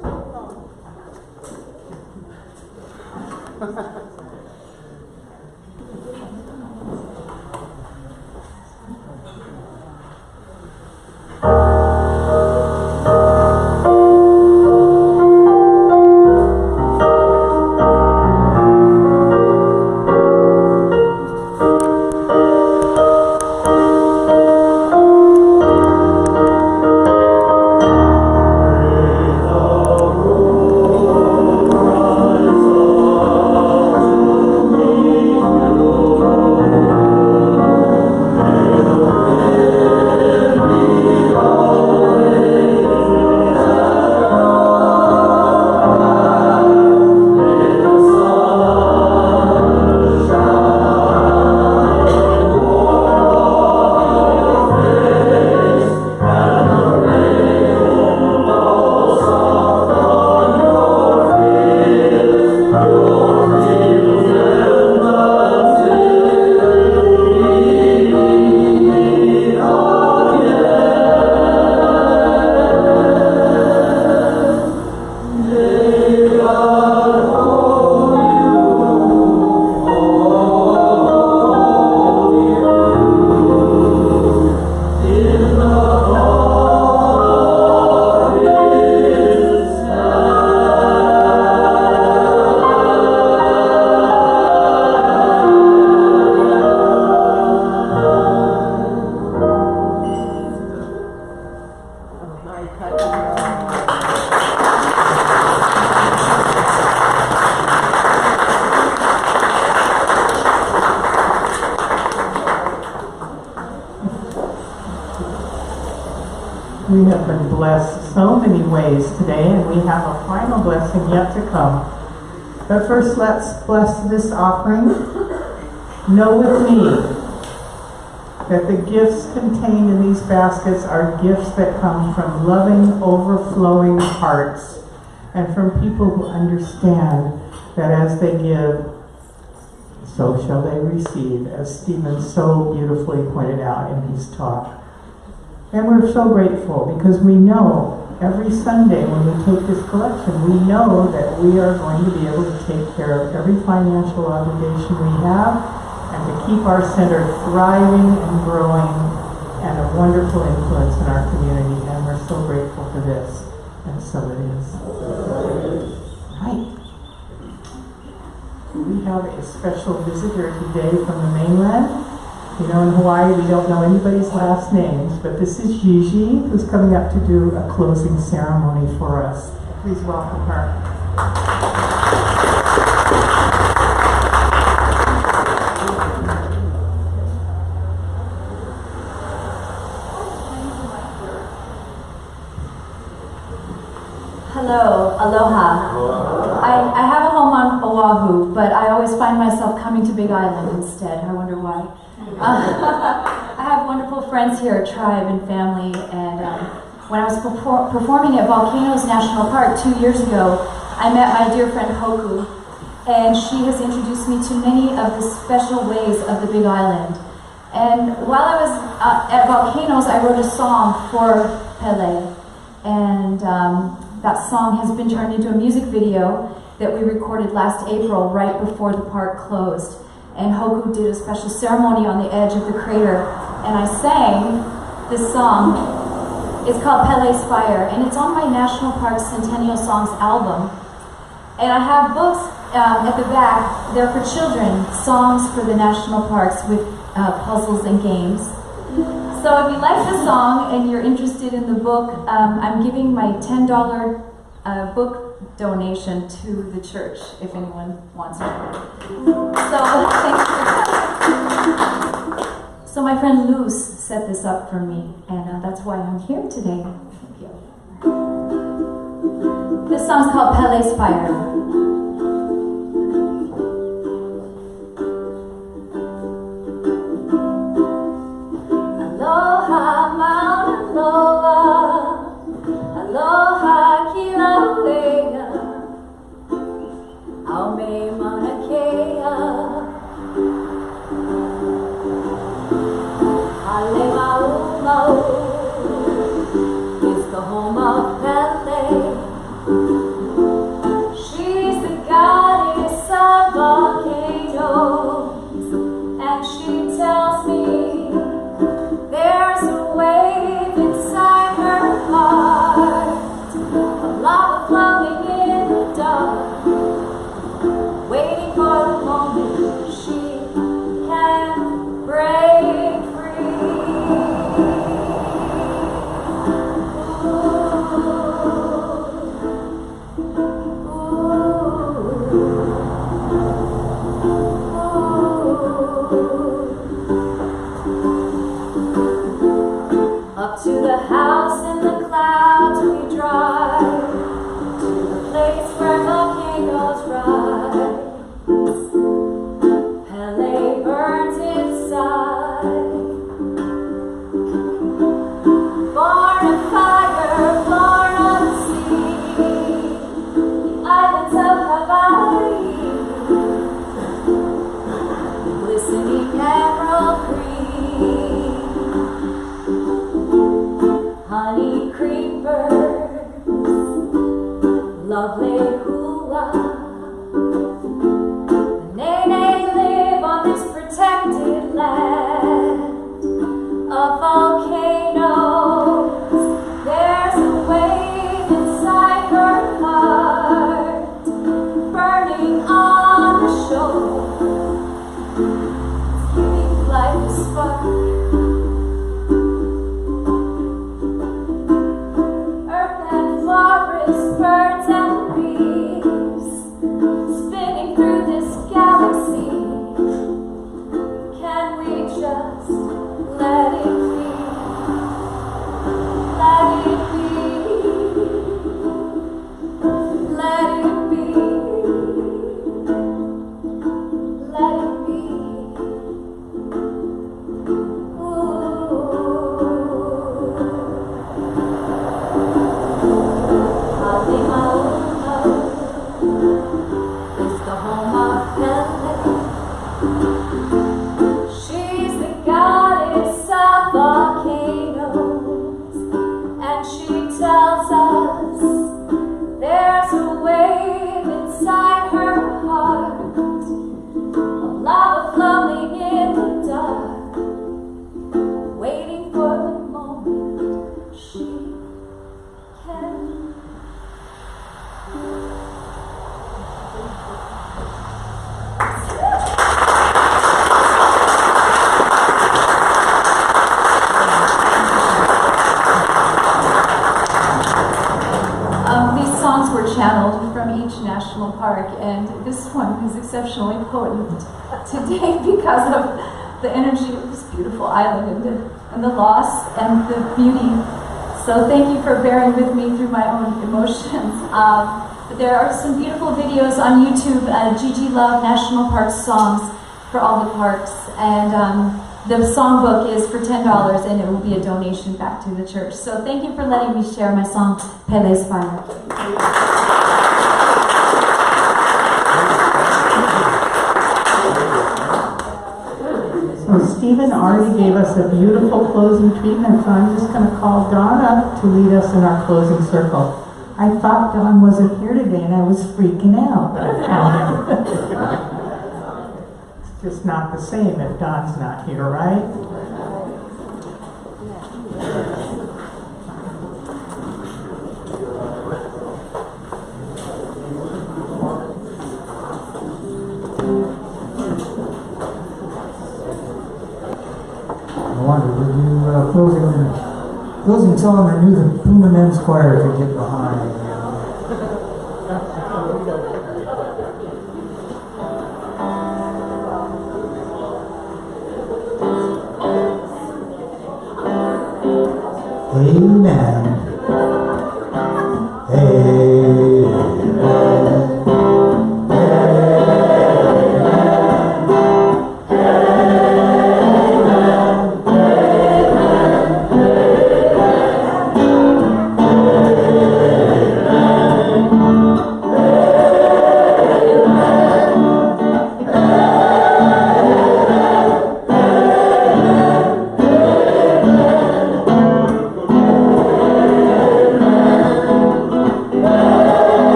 We have been blessed so many ways today, and we have a final blessing yet to come. But first, let's bless this offering. Know with me that the gifts contained in these baskets are gifts that come from loving, overflowing hearts, and from people who understand that as they give, so shall they receive, as Stephen so beautifully pointed out in his talk. And we're so grateful because we know every Sunday when we take this collection, we know that we are going to be able to take care of every financial obligation we have and to keep our center thriving and growing and a wonderful influence in our community. And we're so grateful for this. And so it is. Right. We have a special visitor today from the mainland. You know, in Hawaii, we don't know anybody's last names, but this is Gigi, who's coming up to do a closing ceremony for us. Please welcome her. Hello, aloha. I have a home on Oahu, but I always find myself coming to Big Island instead. I wonder why. I have wonderful friends here, tribe and family, and when I was performing at Volcanoes National Park 2 years ago, I met my dear friend Hoku, and she has introduced me to many of the special ways of the Big Island. And while I was at Volcanoes, I wrote a song for Pele, and that song has been turned into a music video that we recorded last April, right before the park closed. And Hoku did a special ceremony on the edge of the crater, and I sang this song. It's called Pele's Fire, and it's on my National Park Centennial Songs album. And I have books at the back. They're for children, songs for the national parks with puzzles and games. So if you like the song and you're interested in the book, I'm giving my $10 book donation to the church if anyone wants it. So So my friend Luz set this up for me, and that's why I'm here today. Thank you. This song's called Pele's Fire. Aloha, Mauna Loa, aloha, Kilauea, Aume Mauna Kea, Ale Mau is the home of Pele. She's the goddess of volcanoes, and she tells me there's a wave inside her heart, of lava flowing in the dark, waiting for the moment she can break free. Up to the house in the clouds we drive, to the place where volcanoes rise. Pele burns inside, born of fire, born of the sea, the islands of Hawaii, glistening emerald green. Honey creepers, lovely hula. The Nene live on this protected land of volcanoes. There's a wave inside her heart, burning on the shore. It's giving life a spark. Birds and leaves spinning through this galaxy. Can we just let it be? Let it be. Let it be. Let it be. It's the home of Pele. She's the goddess of volcanoes, and she tells us there's a wave inside her heart, of lava flowing in the dark, waiting for the moment she can. These songs were channeled from each national park, and this one is exceptionally potent today because of the energy of this beautiful island and the loss and the beauty. So thank you for bearing with me through my own emotions. But there are some beautiful videos on YouTube, Gigi Love National Park songs for all the parks, and the songbook is for $10, and it will be a donation back to the church. So thank you for letting me share my song, Pele's Fire. So Stephen already gave us a beautiful closing treatment, so I'm just going to call Dawn up to lead us in our closing circle. I thought Dawn wasn't here today, and I was freaking out. It's just not the same if Dawn's not here, right? I wonder, would you closing song I knew the Puna men's choir could get behind? Amen.